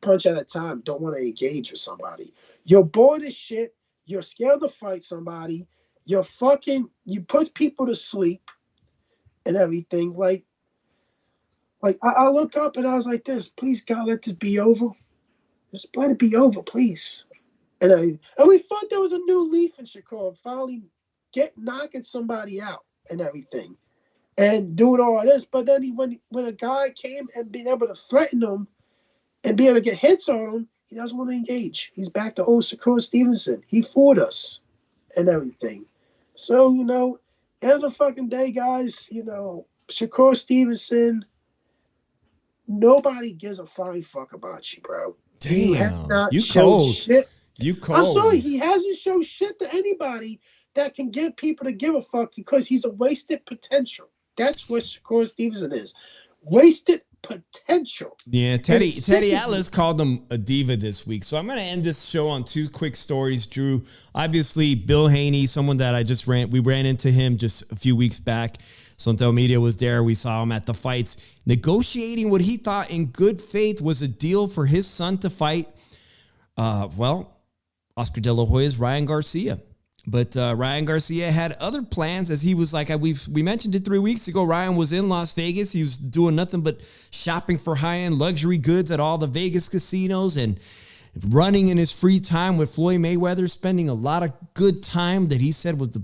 punch at a time. Don't want to engage with somebody. You're bored as shit. You're scared to fight somebody. You put people to sleep and everything. Like I look up and I was like this, please God, let this be over. Just let it be over, please. And we thought there was a new leaf in Shakur, finally knocking somebody out and everything, and doing all this. But then when a guy came and being able to threaten him and be able to get hits on him, he doesn't want to engage. He's back to old Shakur Stevenson. He fooled us and everything. So, end of the fucking day, guys, Shakur Stevenson, nobody gives a flying fuck about you, bro. Damn, you have not you showed cold. Shit. You cold. I'm sorry, he hasn't shown shit to anybody that can get people to give a fuck, because he's a wasted potential. That's what Shakur Stevenson is. Wasted potential. Yeah, Teddy Atlas called him a diva this week. So I'm going to end this show on 2 quick stories, Drew. Obviously, Bill Haney, someone that we ran into him just a few weeks back. Sontel Media was there. We saw him at the fights, negotiating what he thought in good faith was a deal for his son to fight Well, Oscar De La Hoya's Ryan Garcia. But Ryan Garcia had other plans, as he was like, we mentioned it 3 weeks ago. Ryan was in Las Vegas. He was doing nothing but shopping for high-end luxury goods at all the Vegas casinos and running in his free time with Floyd Mayweather, spending a lot of good time that he said was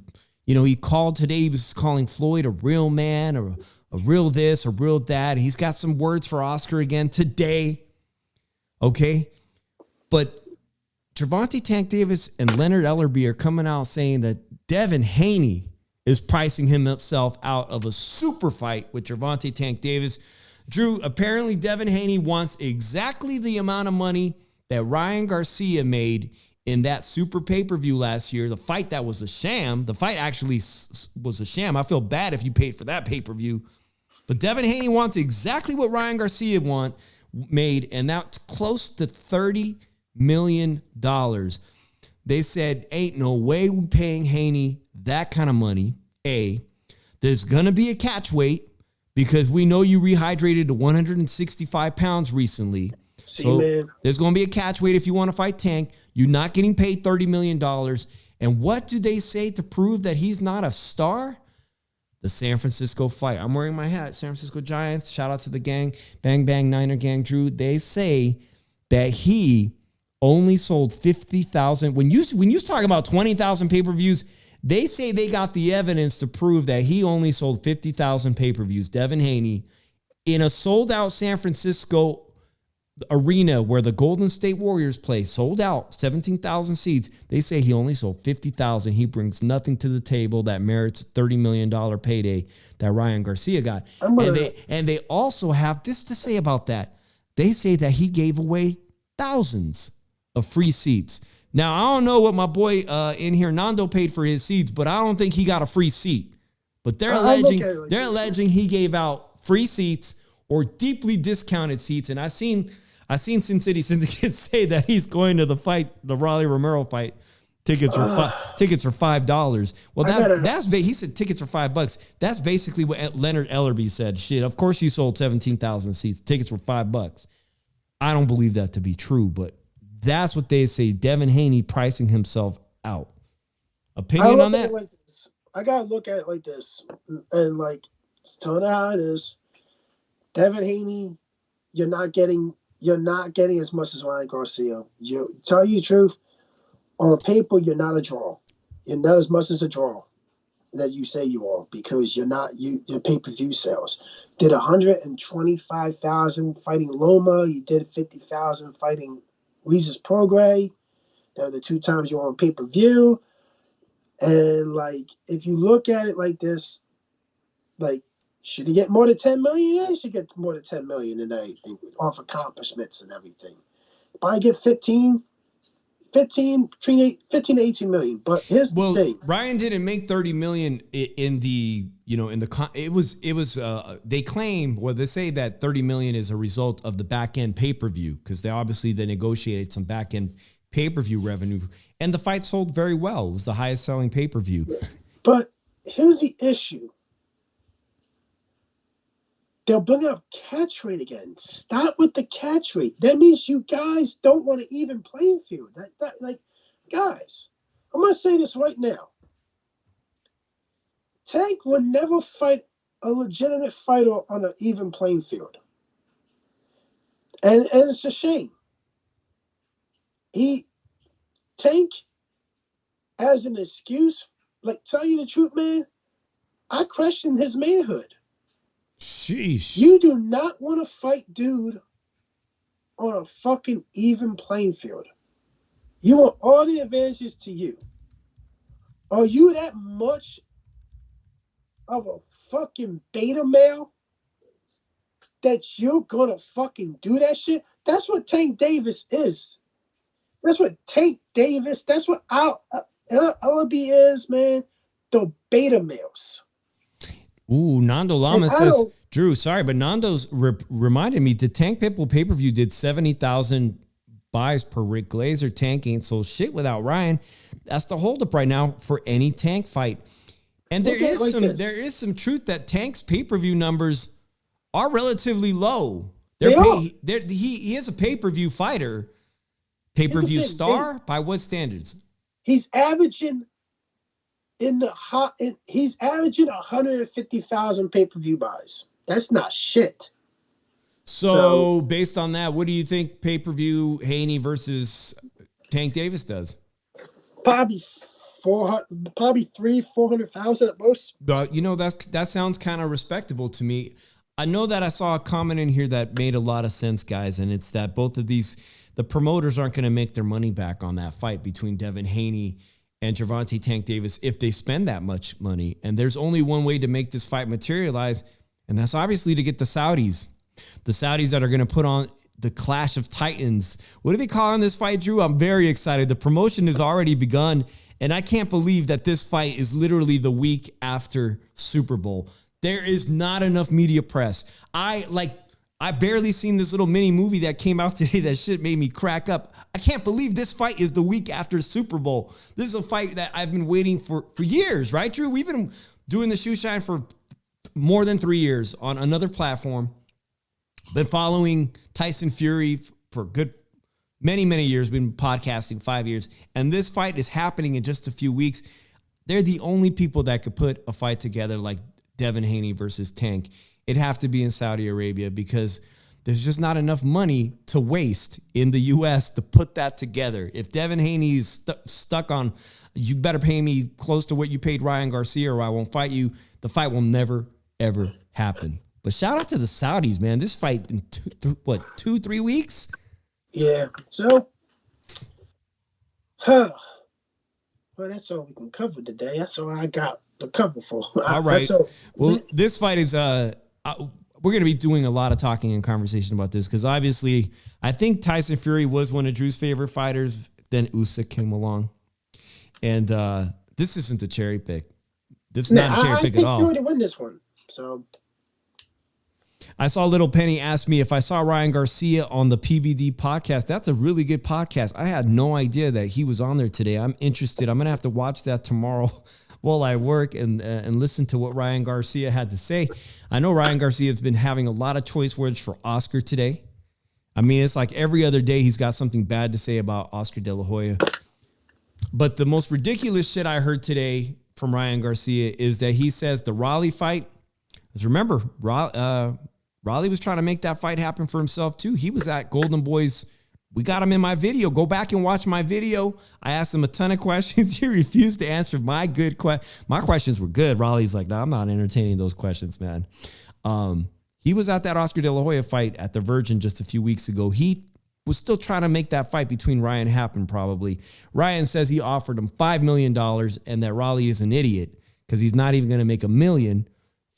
he called today. He was calling Floyd a real man or a real this or real that. He's got some words for Oscar again today. Okay. But Gervonta Tank Davis and Leonard Ellerbe are coming out saying that Devin Haney is pricing himself out of a super fight with Gervonta Tank Davis. Drew, apparently Devin Haney wants exactly the amount of money that Ryan Garcia made in that super pay-per-view last year. The fight that was a sham. The fight actually was a sham. I feel bad if you paid for that pay-per-view. But Devin Haney wants exactly what Ryan Garcia made, and that's close to $30 million. They said, ain't no way we paying Haney that kind of money. There's going to be a catch weight because we know you rehydrated to 165 pounds recently. There's going to be a catch weight if you want to fight Tank. You're not getting paid $30 million. And what do they say to prove that he's not a star? The San Francisco fight. I'm wearing my hat. San Francisco Giants. Shout out to the gang. Bang, bang, Niner gang. Drew, they say that he only sold 50,000. When you talk about 20,000 pay-per-views, they say they got the evidence to prove that he only sold 50,000 pay-per-views. Devin Haney in a sold-out San Francisco arena where the Golden State Warriors play, sold out, 17,000 seats. They say he only sold 50,000. He brings nothing to the table that merits a $30 million payday that Ryan Garcia got. And they also have this to say about that. They say that he gave away thousands of free seats. Now, I don't know what my boy in here, Nando, paid for his seats, but I don't think he got a free seat. But they're alleging he gave out free seats or deeply discounted seats. And I seen Sin City Syndicate say that he's going to the Raleigh Romero fight. Tickets are $5. Well, he said tickets are $5. That's basically what Leonard Ellerbe said. Shit, of course you sold 17,000 seats. Tickets were $5. I don't believe that to be true, but that's what they say. Devin Haney pricing himself out. Opinion on that? I gotta look at it like this, and it's telling how it is. Devin Haney, you're not getting as much as Ryan Garcia. You tell you the truth, on paper, you're not a draw. You're not as much as a draw that you say you are because your pay-per-view sales. Did 125,000 fighting Loma. You did 50,000 fighting Regis Prograis. That were the 2 times you were on pay-per-view. And if you look at it like this, should he get more than 10 million? Yeah, he should get more than 10 million and everything, off accomplishments and everything. But I get 15 to 18 million. But here's the thing. Ryan didn't make 30 million in the, they claim, they say that 30 million is a result of the back end pay-per-view because they negotiated some back end pay-per-view revenue and the fight sold very well. It was the highest selling pay-per-view. But here's the issue. They'll bring up catch rate again. Stop with the catch rate. That means you guys don't want an even playing field. Guys, I'm going to say this right now. Tank would never fight a legitimate fighter on an even playing field. And it's a shame. Tank, as an excuse, tell you the truth, man, I question his manhood. Sheesh. You do not want to fight dude on a fucking even playing field. You want all the advantages to you. Are you that much of a fucking beta male that you're gonna fucking do that shit? That's what Tank Davis is. That's what Ellerbe is, man. The beta males. Ooh, Nando Lama says, Drew, sorry, but Nando's reminded me the Tank Pitbull pay-per-view did 70,000 buys per Rick Glazer. Tank ain't sold shit without Ryan. That's the holdup right now for any Tank fight. And there is some truth that Tank's pay-per-view numbers are relatively low. He is a pay-per-view fighter, Pay-per-view star? By what standards? He's averaging he's averaging 150,000 pay-per-view buys. That's not shit. So based on that, what do you think pay-per-view Haney versus Tank Davis does? Probably 400,000 at most. But that sounds kind of respectable to me. I know that I saw a comment in here that made a lot of sense, guys, and it's that both of these, the promoters aren't going to make their money back on that fight between Devin Haney and Gervonta Tank Davis if they spend that much money. And there's only one way to make this fight materialize, and that's obviously to get the Saudis that are going to put on the Clash of Titans. What are they calling this fight, Drew? I'm very excited. The promotion has already begun, and I can't believe that this fight is literally the week after Super Bowl. There is not enough media press. I barely seen this little mini movie that came out today. That shit made me crack up. I can't believe this fight is the week after Super Bowl. This is a fight that I've been waiting for years, right, Drew? We've been doing the Shoe Shine for more than 3 years on another platform. Been following Tyson Fury for good many, many years. Been podcasting 5 years. And this fight is happening in just a few weeks. They're the only people that could put a fight together like Devin Haney versus Tank. It'd have to be in Saudi Arabia because there's just not enough money to waste in the U.S. to put that together. If Devin Haney's stuck on, you better pay me close to what you paid Ryan Garcia or I won't fight you, the fight will never, ever happen. But shout out to the Saudis, man. This fight in 2-3 weeks? Yeah. So, well, that's all we can cover today. That's all I got to cover for. All right. Well, this fight is we're going to be doing a lot of talking and conversation about this because obviously I think Tyson Fury was one of Drew's favorite fighters. Then Usyk came along. And this isn't a cherry pick. This is not a cherry pick at all. I think Fury to win this one. So I saw Little Penny ask me if I saw Ryan Garcia on the PBD podcast. That's a really good podcast. I had no idea that he was on there today. I'm interested. I'm going to have to watch that tomorrow while I work and listen to what Ryan Garcia had to say. I know Ryan Garcia has been having a lot of choice words for Oscar today. I mean, it's like every other day he's got something bad to say about Oscar De La Hoya. But the most ridiculous shit I heard today from Ryan Garcia is that he says the Raleigh fight, because remember, Raleigh was trying to make that fight happen for himself too. He was at Golden Boys. We got him in my video. Go back and watch my video. I asked him a ton of questions. He refused to answer my good questions. My questions were good. Raleigh's like, no, I'm not entertaining those questions, man. He was at that Oscar De La Hoya fight at the Virgin just a few weeks ago. He was still trying to make that fight between Ryan happen, probably. Ryan says he offered him $5 million and that Raleigh is an idiot because he's not even going to make $1 million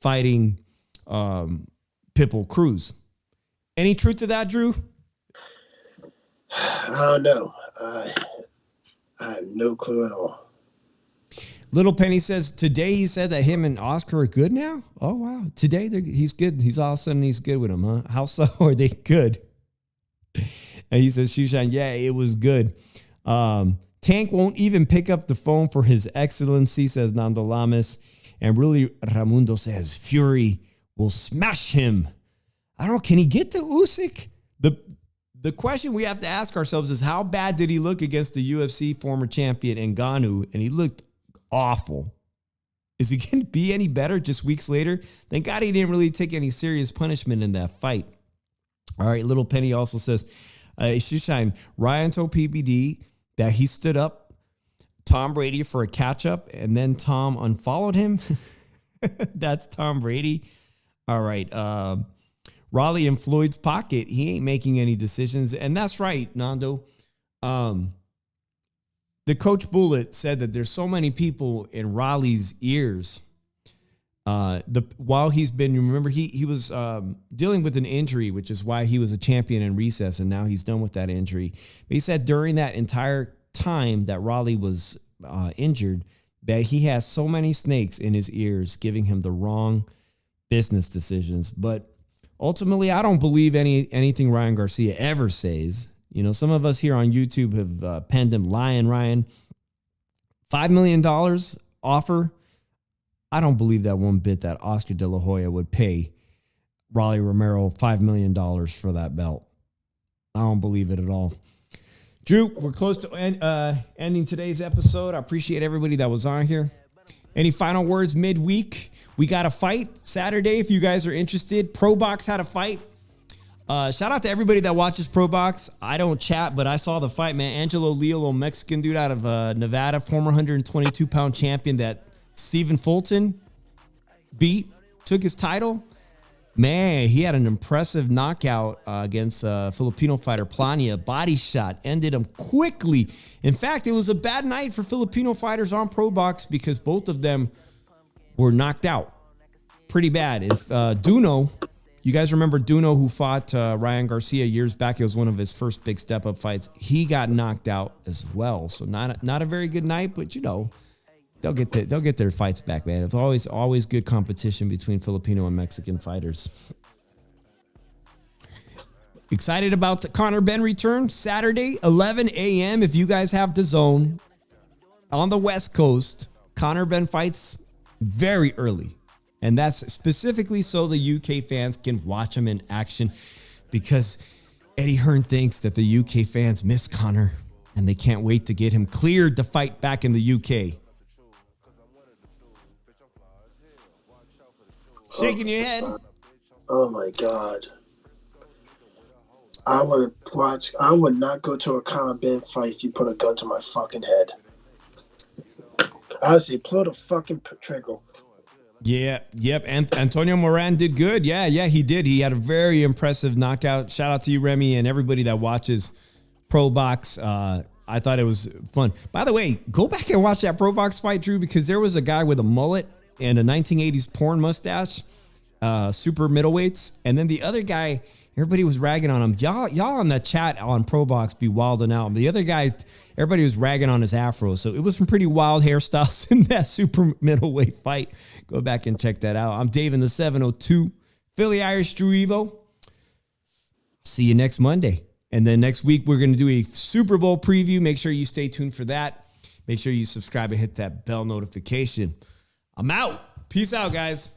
fighting Pitbull Cruz. Any truth to that, Drew? I don't know. I have no clue at all. Little Penny says today he said that him and Oscar are good now. Oh wow! Today he's good. He's all of a sudden he's good with him, huh? How so are they good? And he says, Shushan, yeah, it was good. Tank won't even pick up the phone for his excellency, says Nando Lamas. And really, Ramundo says Fury will smash him. I don't know. Can he get to Usyk? The question we have to ask ourselves is how bad did he look against the UFC former champion Ngannou? And he looked awful. Is he going to be any better just weeks later? Thank God he didn't really take any serious punishment in that fight. All right, Little Penny also says, Shushan, Ryan told PBD that he stood up Tom Brady for a catch-up and then Tom unfollowed him. That's Tom Brady. All right, Raleigh in Floyd's pocket. He ain't making any decisions. And that's right, Nando. The Coach Bullet said that there's so many people in Raleigh's ears. While he's been, remember, he was dealing with an injury, which is why he was a champion in recess, and now he's done with that injury. But he said during that entire time that Raleigh was injured, that he has so many snakes in his ears giving him the wrong business decisions. But ultimately, I don't believe anything Ryan Garcia ever says. You know, some of us here on YouTube have penned him lying, Ryan. $5 million offer. I don't believe that one bit that Oscar De La Hoya would pay Raleigh Romero $5 million for that belt. I don't believe it at all. Drew, we're close to ending today's episode. I appreciate everybody that was on here. Any final words midweek? We got a fight Saturday if you guys are interested. Pro Box had a fight. Shout out to everybody that watches Pro Box. I don't chat, but I saw the fight, man. Angelo Lillo, Mexican dude out of Nevada, former 122-pound champion that Stephen Fulton beat, took his title. Man, he had an impressive knockout against Filipino fighter Plania. Body shot, ended him quickly. In fact, it was a bad night for Filipino fighters on Pro Box because both of them were knocked out pretty bad. If Duno, you guys remember Duno who fought Ryan Garcia years back? It was one of his first big step-up fights. He got knocked out as well. So not a very good night, but you know, they'll get their fights back, man. It's always good competition between Filipino and Mexican fighters. Excited about the Conor Benn return Saturday, 11 a.m. If you guys have DAZN on the West Coast, Conor Benn fights very early. And that's specifically so the UK fans can watch him in action, because Eddie Hearn thinks that the UK fans miss Conor and they can't wait to get him cleared to fight back in the UK. Shaking your head. Oh my God. I would not go to a Conor Benn fight if you put a gun to my fucking head. I would say, pull the fucking trigger. Yeah, yep. And Antonio Moran did good. Yeah, he did. He had a very impressive knockout. Shout out to you, Remy, and everybody that watches Pro Box. I thought it was fun. By the way, go back and watch that Pro Box fight, Drew, because there was a guy with a mullet and a 1980s porn mustache, super middleweights. And then the other guy, everybody was ragging on him. Y'all on that chat on Pro Box be wilding out. The other guy, everybody was ragging on his afro. So it was some pretty wild hairstyles in that super middleweight fight. Go back and check that out. I'm Dave in the 702, Philly Irish Drew Evo. See you next Monday. And then next week, we're going to do a Super Bowl preview. Make sure you stay tuned for that. Make sure you subscribe and hit that bell notification. I'm out. Peace out, guys.